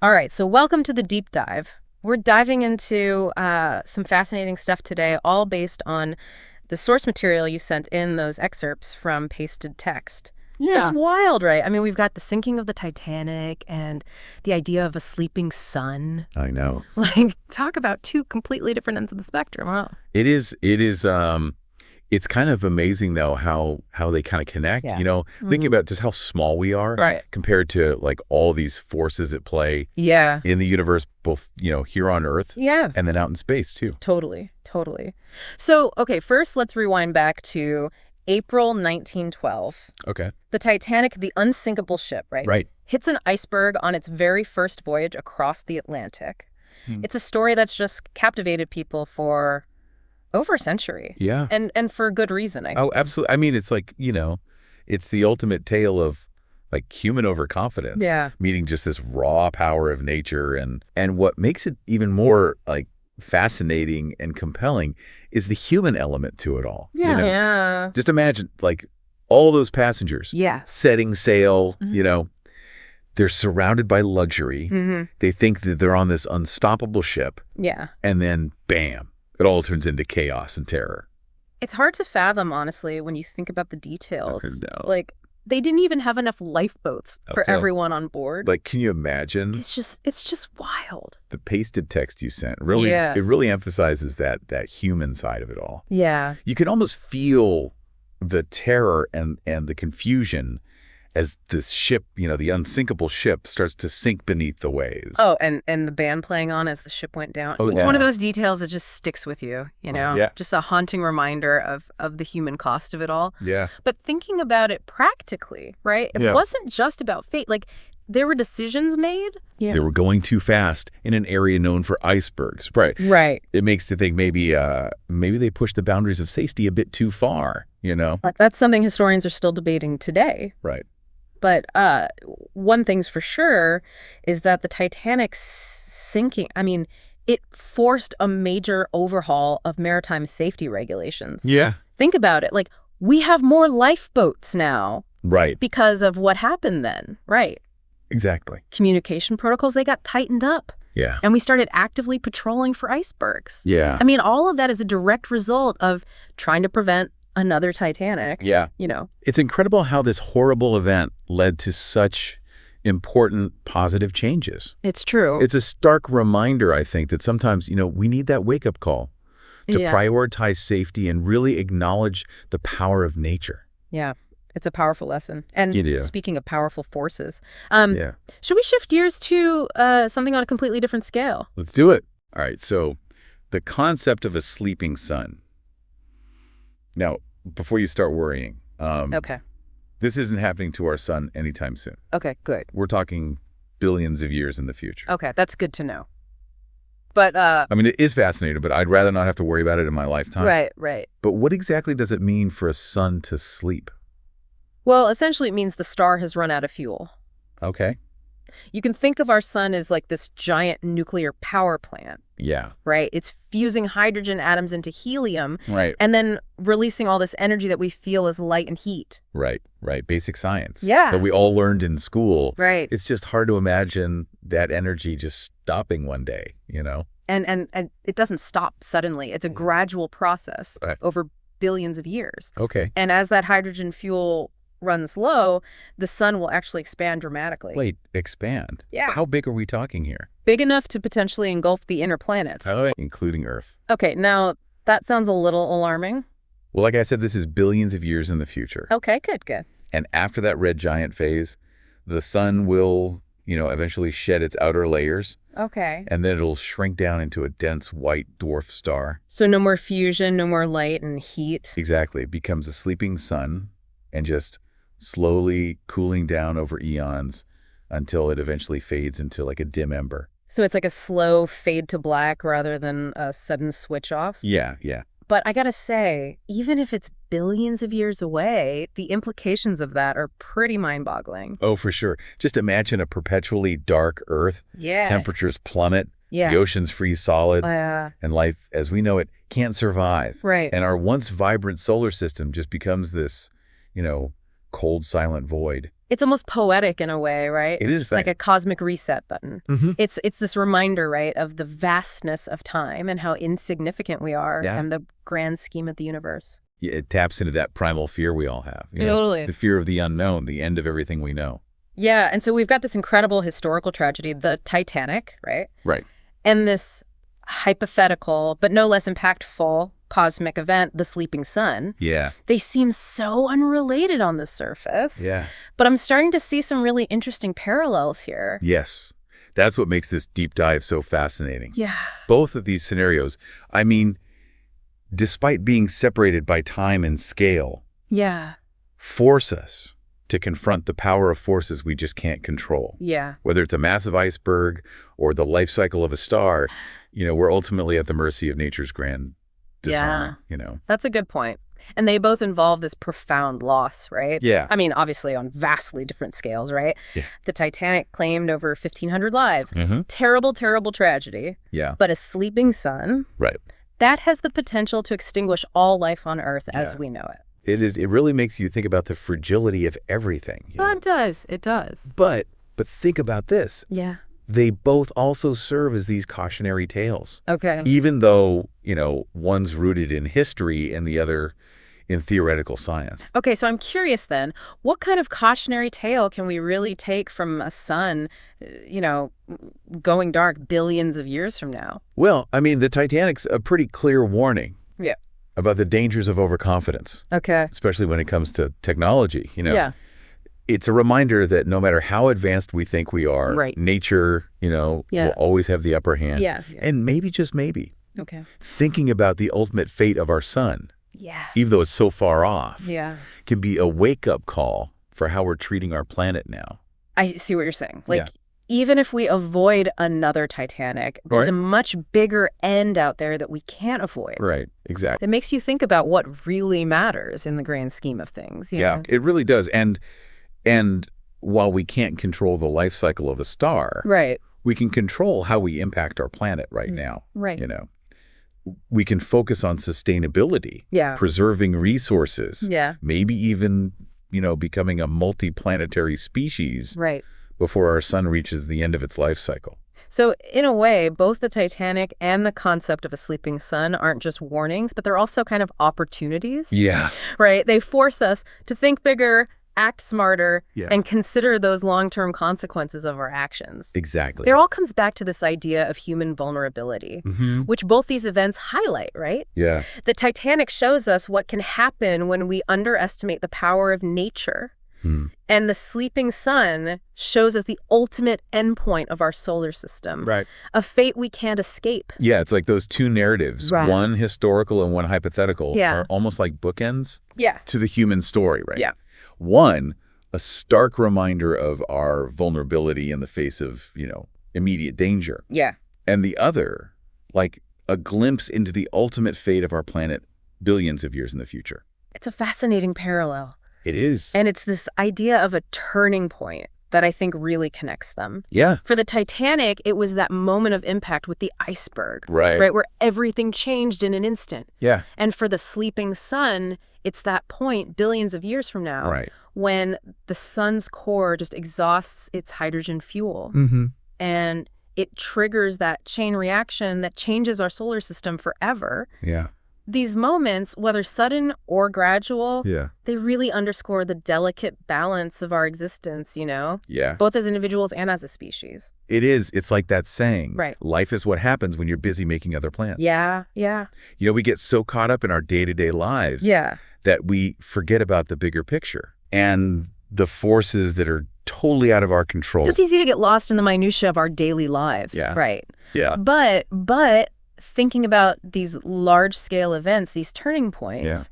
All right, so welcome to the deep dive. We're diving into some fascinating stuff today, all based on the source material you sent in those excerpts from pasted text. It's Yeah. wild, right? I mean, we've got the sinking of the Titanic and the idea of a sleeping sun. I know. Like, talk about two completely different ends of the spectrum, huh? It's kind of amazing though how they kind of connect, Yeah. thinking about just how small we are Right. compared to like all these forces at play Yeah. in the universe, both, here on Earth Yeah. and then out in space too. Totally. Totally. So, okay, first let's rewind back to April 1912. Okay. The Titanic, the unsinkable ship, right? Right. Hits an iceberg on its very first voyage across the Atlantic. Hmm. It's a story that's just captivated people for over a century. Yeah. And for good reason, I Oh, think. absolutely. I mean, it's like, it's the ultimate tale of like human overconfidence, Yeah. meeting just this raw power of nature. And what makes it even more like fascinating and compelling is the human element to it all. Yeah. Just imagine like all those passengers Yeah. setting sail, Mhm. they're surrounded by luxury. Mm-hmm. They think that they're on this unstoppable ship, Yeah. and then bam, it all turns into chaos and terror. It's hard to fathom, honestly, when you think about the details. No. Like, they didn't even have enough lifeboats for Okay. everyone on board. Like, can you imagine It's just wild. the pasted text you sent? Really, Yeah. it really emphasizes that human side of it all. Yeah. You can almost feel the terror and the confusion as this ship, the unsinkable ship, starts to sink beneath the waves. Oh, and the band playing on as the ship went down. Oh, It's one of yeah. those details that just sticks with you, Yeah. Just a haunting reminder of the human cost of it all. Yeah. But thinking about it practically, right? It Yeah. wasn't just about fate. Like, there were decisions made. Yeah. They were going too fast in an area known for icebergs. Right. Right. It makes you think maybe they pushed the boundaries of safety a bit too far, That's something historians are still debating today. Right. But one thing's for sure is that the Titanic's sinking, I mean, it forced a major overhaul of maritime safety regulations. Yeah. Think about it. Like, we have more lifeboats now Right. because of what happened then, right? Exactly. Communication protocols, they got tightened up. Yeah. And we started actively patrolling for icebergs. Yeah. I mean, all of that is a direct result of trying to prevent another Titanic. Yeah. It's incredible how this horrible event led to such important positive changes. It's true. It's a stark reminder, I think, that sometimes, we need that wake-up call to Yeah. prioritize safety and really acknowledge the power of nature. Yeah. It's a powerful lesson. And It is. speaking of powerful forces, Yeah. should we shift gears to something on a completely different scale? Let's do it. All right. So the concept of a sleeping sun. Now, before you start worrying, Okay. this isn't happening to our sun anytime soon. Okay, good. We're talking billions of years in the future. Okay, that's good to know. But, I mean, it is fascinating, but I'd rather not have to worry about it in my lifetime. right. But what exactly does it mean for a sun to sleep? Well, essentially it means the star has run out of fuel. Okay. You can think of our sun as like this giant nuclear power plant, Yeah. right? It's fusing hydrogen atoms into helium Right. and then releasing all this energy that we feel as light and heat. Right. Basic science. Yeah. That we all learned in school. Right. It's just hard to imagine that energy just stopping one day, And it doesn't stop suddenly. It's a gradual process Right. over billions of years. Okay. And as that hydrogen fuel runs low, the sun will actually expand dramatically. Wait, expand? Yeah. How big are we talking here? Big enough to potentially engulf the inner planets. Oh, including Earth. Okay, now that sounds a little alarming. Well, like I said, this is billions of years in the future. Okay, good. And after that red giant phase, the sun will, eventually shed its outer layers, Okay. and then it'll shrink down into a dense white dwarf star. So no more fusion, no more light and heat. Exactly. It becomes a sleeping sun and just slowly cooling down over eons until it eventually fades into like a dim ember. So it's like a slow fade to black rather than a sudden switch off. Yeah. But I gotta say, even if it's billions of years away, the implications of that are pretty mind-boggling. Oh, for sure. Just imagine a perpetually dark Earth. Yeah. Temperatures plummet. Yeah. The oceans freeze solid. And life, as we know it, can't survive. Right. And our once vibrant solar system just becomes this, cold, silent void. It's almost poetic in a way, right? It It's is just like that. a cosmic reset button. Hmm. It's this reminder, right, of the vastness of time and how insignificant we are Yeah. and the grand scheme of the universe. Yeah, it taps into that primal fear we all have. Totally. The fear of the unknown, the end of everything we know. Yeah, and so we've got this incredible historical tragedy, the Titanic, right? Right. And this hypothetical, but no less impactful cosmic event, the sleeping sun. Yeah. They seem so unrelated on the surface, Yeah. but I'm starting to see some really interesting parallels here. Yes. That's what makes this deep dive so fascinating. Yeah. Both of these scenarios, I mean, despite being separated by time and scale, Yeah. force us to confront the power of forces we just can't control. Yeah. Whether it's a massive iceberg or the life cycle of a star, we're ultimately at the mercy of nature's grand design, That's a good point. And they both involve this profound loss, right? Yeah. I mean, obviously on vastly different scales, right? Yeah. The Titanic claimed over 1,500 lives. Mm-hmm. Terrible, terrible tragedy. Yeah. But a sleeping sun, Right. that has the potential to extinguish all life on Earth as we know it. It really makes you think about the fragility of everything. Oh, it does. It does. But think about this. Yeah. They both also serve as these cautionary tales. Okay. Even though, one's rooted in history and the other in theoretical science. Okay, so I'm curious then, what kind of cautionary tale can we really take from a sun, going dark billions of years from now? Well, I mean, the Titanic's a pretty clear warning. Yeah. About the dangers of overconfidence. Okay. Especially when it comes to technology, Yeah. It's a reminder that no matter how advanced we think we are, Right. nature, will always have the upper hand. Yeah. And maybe, just maybe, Okay. thinking about the ultimate fate of our sun, Yeah. even though it's so far off, Yeah. can be a wake-up call for how we're treating our planet now. I see what you're saying. Yeah. Even if we avoid another Titanic, there's Right. a much bigger end out there that we can't avoid. Right, exactly. It makes you think about what really matters in the grand scheme of things. You know? It really does. And while we can't control the life cycle of a star, Right. we can control how we impact our planet right now. Right. We can focus on sustainability, Yeah. preserving resources, Yeah. maybe even, becoming a multi-planetary species Right. before our sun reaches the end of its life cycle. So in a way, both the Titanic and the concept of a sleeping sun aren't just warnings, but they're also kind of opportunities. Yeah. Right? They force us to think bigger, act smarter, Yeah. and consider those long-term consequences of our actions. Exactly. It all comes back to this idea of human vulnerability, Mm-hmm. which both these events highlight, right? Yeah. The Titanic shows us what can happen when we underestimate the power of nature. And the sleeping sun shows us the ultimate endpoint of our solar system. Right. A fate we can't escape. Yeah, it's like those two narratives, Right. one historical and one hypothetical, Yeah. are almost like bookends Yeah. to the human story, right? Yeah. One, a stark reminder of our vulnerability in the face of, immediate danger. Yeah. And the other, like a glimpse into the ultimate fate of our planet billions of years in the future. It's a fascinating parallel. It is. And it's this idea of a turning point that I think really connects them. Yeah. For the Titanic, it was that moment of impact with the iceberg, Right. where everything changed in an instant. Yeah. And for the sleeping sun, it's that point billions of years from now Right. when the sun's core just exhausts its hydrogen fuel. Mm-hmm. And it triggers that chain reaction that changes our solar system forever. Yeah. These moments, whether sudden or gradual, Yeah. they really underscore the delicate balance of our existence, Yeah. both as individuals and as a species. It is. It's like that saying. Right. Life is what happens when you're busy making other plans. Yeah, yeah. We get so caught up in our day-to-day lives Yeah. that we forget about the bigger picture and the forces that are totally out of our control. It's easy to get lost in the minutia of our daily lives. Yeah. Right. Yeah. But thinking about these large-scale events, these turning points,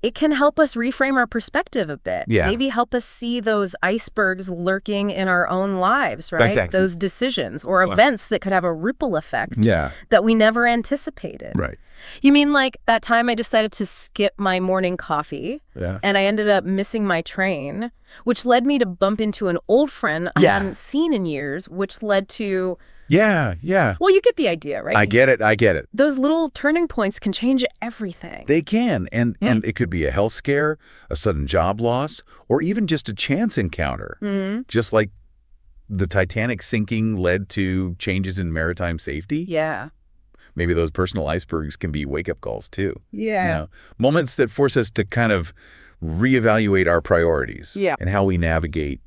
it can help us reframe our perspective a bit. Yeah. Maybe help us see those icebergs lurking in our own lives, right? Exactly. Those decisions or events that could have a ripple effect Yeah. that we never anticipated. Right. You mean like that time I decided to skip my morning coffee Yeah. and I ended up missing my train, which led me to bump into an old friend I Yeah. hadn't seen in years, which led to Yeah, yeah. Well, you get the idea, right? I get it. I get it. Those little turning points can change everything. They can. And it could be a health scare, a sudden job loss, or even just a chance encounter. Just like the Titanic sinking led to changes in maritime safety. Yeah. Maybe those personal icebergs can be wake-up calls, too. Yeah. Moments that force us to kind of reevaluate our priorities Yeah. and how we navigate,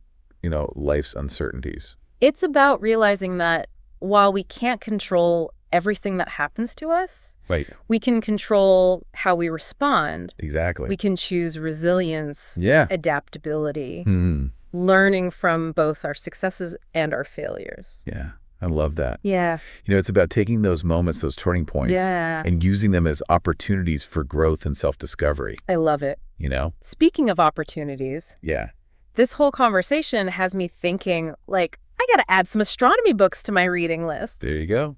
life's uncertainties. It's about realizing that while we can't control everything that happens to us, Right. we can control how we respond. Exactly. We can choose resilience, Yeah. adaptability, Hmm. learning from both our successes and our failures. Yeah. I love that. Yeah. It's about taking those moments, those turning points, Yeah. and using them as opportunities for growth and self-discovery, I love it. Speaking of opportunities, Yeah. this whole conversation has me thinking, I got to add some astronomy books to my reading list. There you go.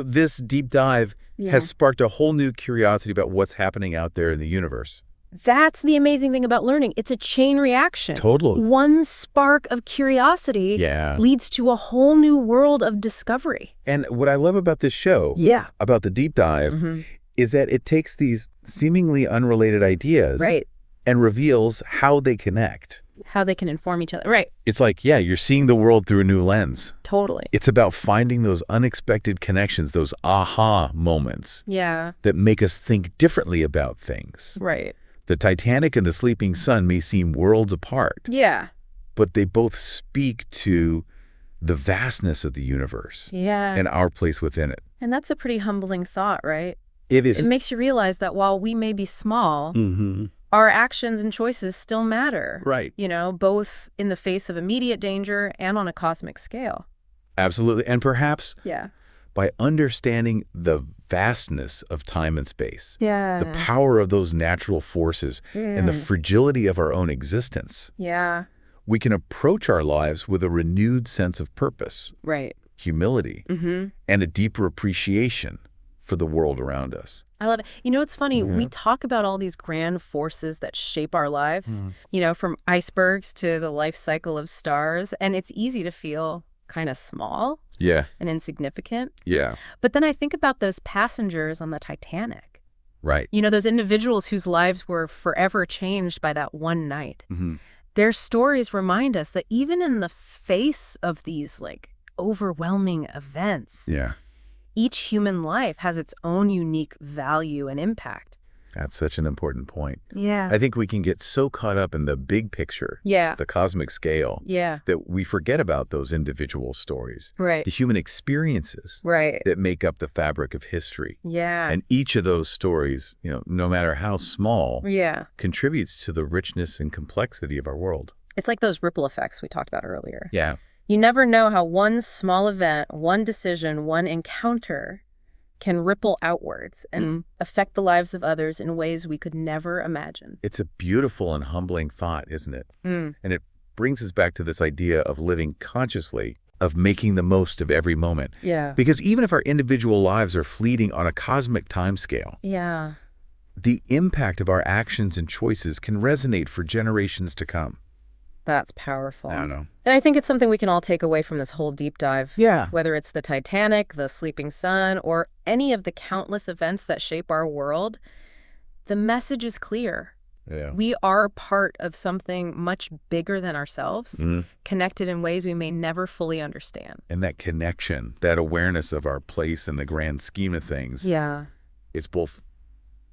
This deep dive has sparked a whole new curiosity about what's happening out there in the universe. That's the amazing thing about learning. It's a chain reaction. Totally. One spark of curiosity leads to a whole new world of discovery. And what I love about this show, about the deep dive, is that it takes these seemingly unrelated ideas and reveals how they connect. How they can inform each other. Right. It's like, you're seeing the world through a new lens. Totally. It's about finding those unexpected connections, those aha moments that make us think differently about things. Right. The Titanic and the sleeping sun may seem worlds apart. Yeah. But they both speak to the vastness of the universe and our place within it. And that's a pretty humbling thought, right? It is. It makes you realize that while we may be small, our actions and choices still matter. Right. Both in the face of immediate danger and on a cosmic scale. Absolutely. And perhaps by understanding the vastness of time and space, the power of those natural forces, and the fragility of our own existence, we can approach our lives with a renewed sense of purpose, humility, and a deeper appreciation for the world around us. I love it. It's funny, we talk about all these grand forces that shape our lives, from icebergs to the life cycle of stars, and it's easy to feel kind of small and insignificant. Yeah. But then I think about those passengers on the Titanic. Right. Those individuals whose lives were forever changed by that one night. Their stories remind us that even in the face of these overwhelming events, each human life has its own unique value and impact. That's such an important point. Yeah. I think we can get so caught up in the big picture, the cosmic scale, that we forget about those individual stories, Right. the human experiences Right. that make up the fabric of history. Yeah. And each of those stories, no matter how small, Yeah. contributes to the richness and complexity of our world. It's like those ripple effects we talked about earlier. Yeah. You never know how one small event, one decision, one encounter can ripple outwards and affect the lives of others in ways we could never imagine. It's a beautiful and humbling thought, isn't it? And it brings us back to this idea of living consciously, of making the most of every moment. Yeah. Because even if our individual lives are fleeting on a cosmic timescale, Yeah. the impact of our actions and choices can resonate for generations to come. That's powerful. I don't know. And I think it's something we can all take away from this whole deep dive. Yeah. Whether it's the Titanic, the sleeping sun, or any of the countless events that shape our world, the message is clear. Yeah. We are part of something much bigger than ourselves, connected in ways we may never fully understand. And that connection, that awareness of our place in the grand scheme of things, it's both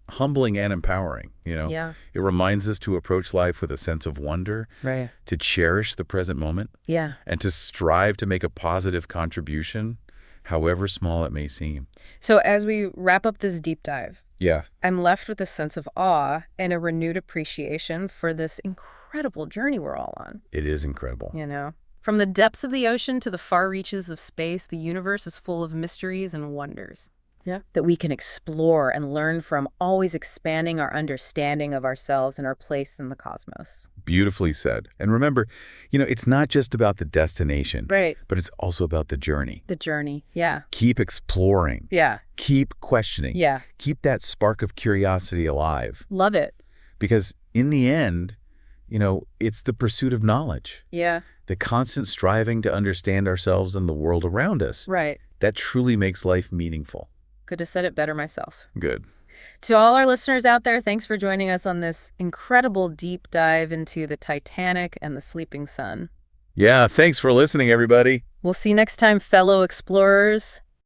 humbling and empowering, Yeah. It reminds us to approach life with a sense of wonder, Right. to cherish the present moment, Yeah. and to strive to make a positive contribution, however small it may seem. So as we wrap up this deep dive, Yeah. I'm left with a sense of awe and a renewed appreciation for this incredible journey we're all on. It is incredible. From the depths of the ocean to the far reaches of space, the universe is full of mysteries and wonders. That we can explore and learn from, always expanding our understanding of ourselves and our place in the cosmos. Beautifully said. And remember, it's not just about the destination, Right. but it's also about the journey. The journey. Yeah. Keep exploring. Yeah. Keep questioning. Yeah. Keep that spark of curiosity alive. Love it. Because in the end, it's the pursuit of knowledge Yeah. the constant striving to understand ourselves and the world around us. Right. That truly makes life meaningful. Could have said it better myself. Good. To all our listeners out there, thanks for joining us on this incredible deep dive into the Titanic and the Sleeping Sun. Yeah, thanks for listening, everybody. We'll see you next time, fellow explorers.